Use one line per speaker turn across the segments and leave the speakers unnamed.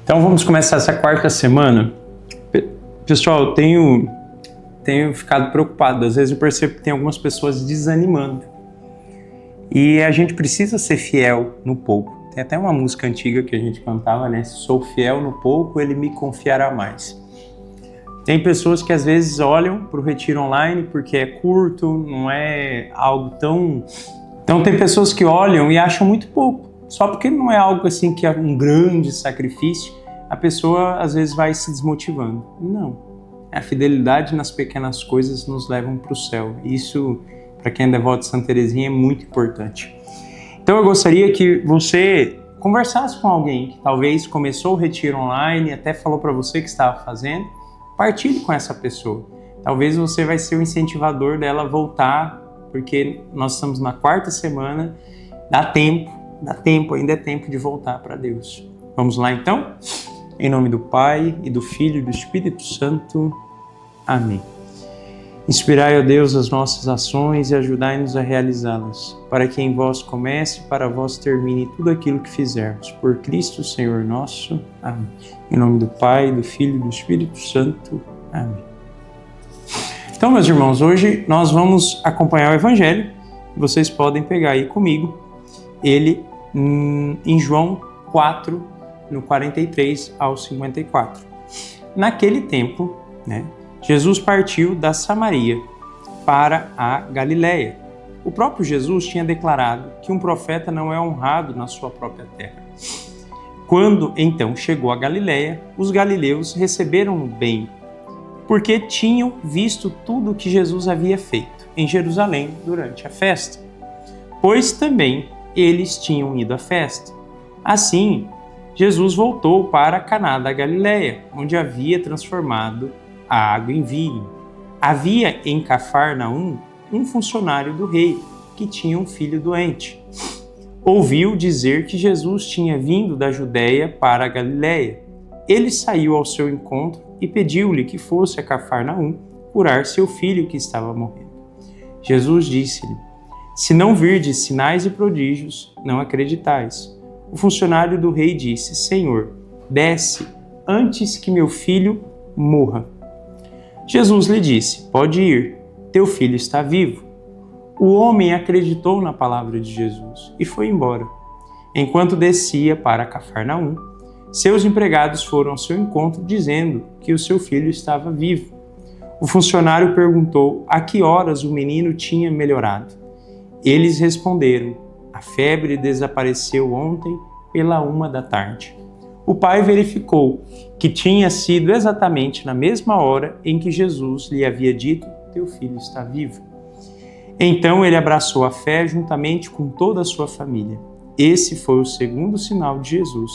Então vamos começar essa quarta semana. Pessoal, eu tenho ficado preocupado. Às vezes eu percebo que tem algumas pessoas desanimando. E a gente precisa ser fiel no pouco. Tem até uma música antiga que a gente cantava, né? Se sou fiel no pouco, ele me confiará mais. Tem pessoas que às vezes olham para o retiro online porque é curto, não é algo tão... Então tem pessoas que olham e acham muito pouco. Só porque não é algo assim que é um grande sacrifício, a pessoa às vezes vai se desmotivando. Não. A fidelidade nas pequenas coisas nos levam para o céu. Isso, para quem é devoto de Santa Teresinha, é muito importante. Então eu gostaria que você conversasse com alguém que talvez começou o retiro online, até falou para você que estava fazendo. Partilhe com essa pessoa. Talvez você vai ser o incentivador dela voltar, porque nós estamos na quarta semana, dá tempo, ainda é tempo de voltar para Deus. Vamos lá então? Em nome do Pai, e do Filho e do Espírito Santo. Amém. Inspirai, ó Deus, as nossas ações e ajudai-nos a realizá-las, para que em vós comece e para vós termine tudo aquilo que fizermos. Por Cristo, Senhor nosso. Amém. Em nome do Pai, do Filho e do Espírito Santo. Amém. Então, meus irmãos, hoje nós vamos acompanhar o Evangelho. Vocês podem pegar aí comigo ele em João 4, no 43 ao 54. Naquele tempo, Jesus partiu da Samaria para a Galiléia. O próprio Jesus tinha declarado que um profeta não é honrado na sua própria terra. Quando então chegou a Galiléia, os galileus receberam-no bem, porque tinham visto tudo o que Jesus havia feito em Jerusalém durante a festa, pois também eles tinham ido à festa. Assim, Jesus voltou para Caná da Galiléia, onde havia transformado a água em vinho. Havia em Cafarnaum um funcionário do rei que tinha um filho doente. Ouviu dizer que Jesus tinha vindo da Judéia para a Galiléia. Ele saiu ao seu encontro e pediu-lhe que fosse a Cafarnaum curar seu filho que estava morrendo. Jesus disse-lhe: se não virdes sinais e prodígios, não acreditais. O funcionário do rei disse: Senhor, desce antes que meu filho morra. Jesus lhe disse: pode ir, teu filho está vivo. O homem acreditou na palavra de Jesus e foi embora. Enquanto descia para Cafarnaum, seus empregados foram ao seu encontro dizendo que o seu filho estava vivo. O funcionário perguntou a que horas o menino tinha melhorado. Eles responderam: a febre desapareceu ontem pela 13h. O pai verificou que tinha sido exatamente na mesma hora em que Jesus lhe havia dito: teu filho está vivo. Então ele abraçou a fé juntamente com toda a sua família. Esse foi o segundo sinal de Jesus.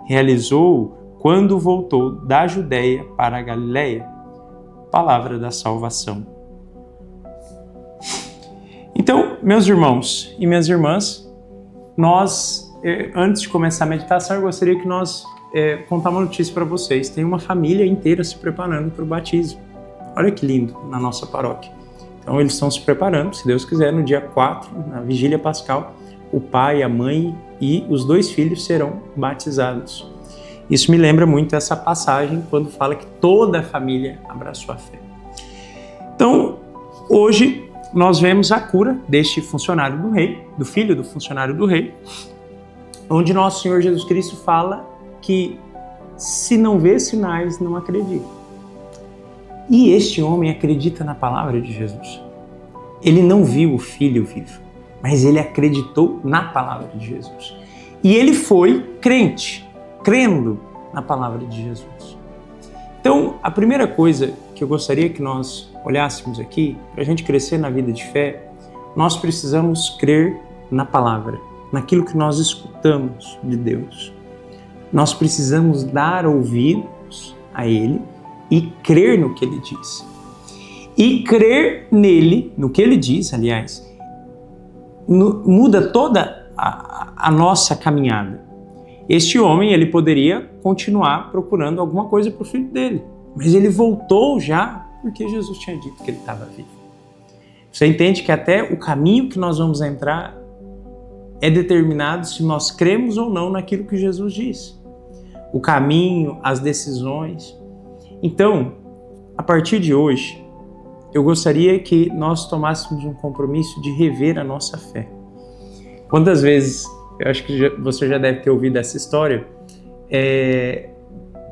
Realizou-o quando voltou da Judéia para a Galiléia. Palavra da salvação. Então, meus irmãos e minhas irmãs, nós, antes de começar a meditação, eu gostaria que nós contar uma notícia para vocês. Tem uma família inteira se preparando para o batismo. Olha que lindo, na nossa paróquia. Então, eles estão se preparando, se Deus quiser, no dia 4, na Vigília Pascal, o pai, a mãe e os 2 filhos serão batizados. Isso me lembra muito essa passagem, quando fala que toda a família abraçou a fé. Então, hoje, nós vemos a cura deste funcionário do rei, do filho do funcionário do rei, onde nosso Senhor Jesus Cristo fala que se não vê sinais, não acredita. E este homem acredita na palavra de Jesus. Ele não viu o filho vivo, mas ele acreditou na palavra de Jesus. E ele foi crente, crendo na palavra de Jesus. Então, a primeira coisa que eu gostaria que nós olhássemos aqui, para a gente crescer na vida de fé, nós precisamos crer na palavra, naquilo que nós escutamos de Deus. Nós precisamos dar ouvidos a Ele e crer no que Ele diz. E crer nele, no que Ele diz, aliás, muda toda a nossa caminhada. Este homem, ele poderia continuar procurando alguma coisa para o filho dele, mas ele voltou já porque Jesus tinha dito que ele estava vivo. Você entende que até o caminho que nós vamos entrar é determinado se nós cremos ou não naquilo que Jesus disse. o caminho, as decisões. Então, a partir de hoje, eu gostaria que nós tomássemos um compromisso de rever a nossa fé. Quantas vezes, eu acho que você já deve ter ouvido essa história,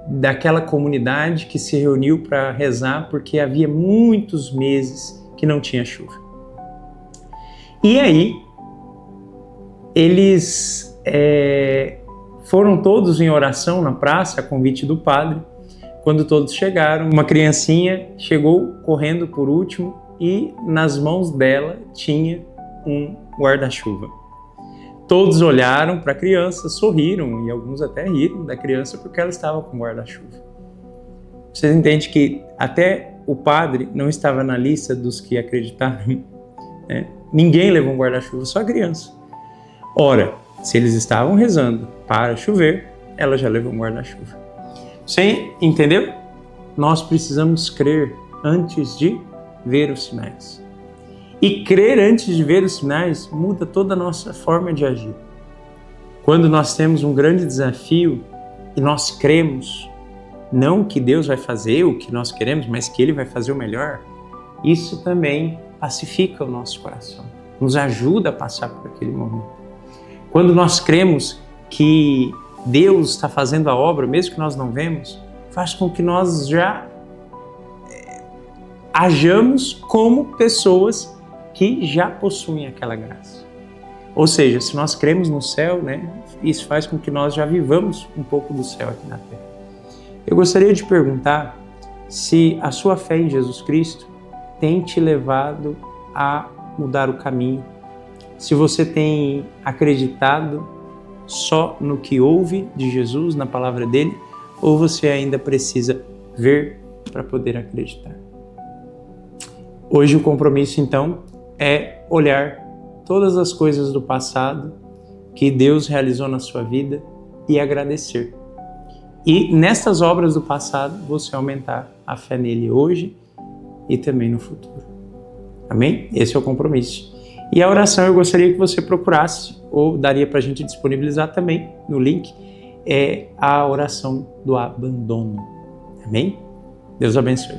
daquela comunidade que se reuniu para rezar porque havia muitos meses que não tinha chuva. E aí, eles foram todos em oração na praça, a convite do padre. Quando todos chegaram, uma criancinha chegou correndo por último e nas mãos dela tinha um guarda-chuva. Todos olharam para a criança, sorriram e alguns até riram da criança porque ela estava com guarda-chuva. Vocês entendem que até o padre não estava na lista dos que acreditaram, né? Ninguém levou um guarda-chuva, só a criança. Ora, se eles estavam rezando para chover, ela já levou um guarda-chuva. Você entendeu? Nós precisamos crer antes de ver os sinais. E crer antes de ver os sinais muda toda a nossa forma de agir. Quando nós temos um grande desafio e nós cremos, não que Deus vai fazer o que nós queremos, mas que Ele vai fazer o melhor, isso também pacifica o nosso coração, nos ajuda a passar por aquele momento. Quando nós cremos que Deus está fazendo a obra, mesmo que nós não vemos, faz com que nós já hajamos como pessoas que já possuem aquela graça. Ou seja, se nós cremos no céu, né, isso faz com que nós já vivamos um pouco do céu aqui na terra. Eu gostaria de perguntar se a sua fé em Jesus Cristo tem te levado a mudar o caminho, se você tem acreditado só no que ouve de Jesus, na palavra dele, ou você ainda precisa ver para poder acreditar. Hoje o compromisso, então, é olhar todas as coisas do passado que Deus realizou na sua vida e agradecer. E nestas obras do passado, você aumentar a fé nele hoje e também no futuro. Amém? Esse é o compromisso. E a oração eu gostaria que você procurasse, ou daria para a gente disponibilizar também no link, é a oração do abandono. Amém? Deus abençoe.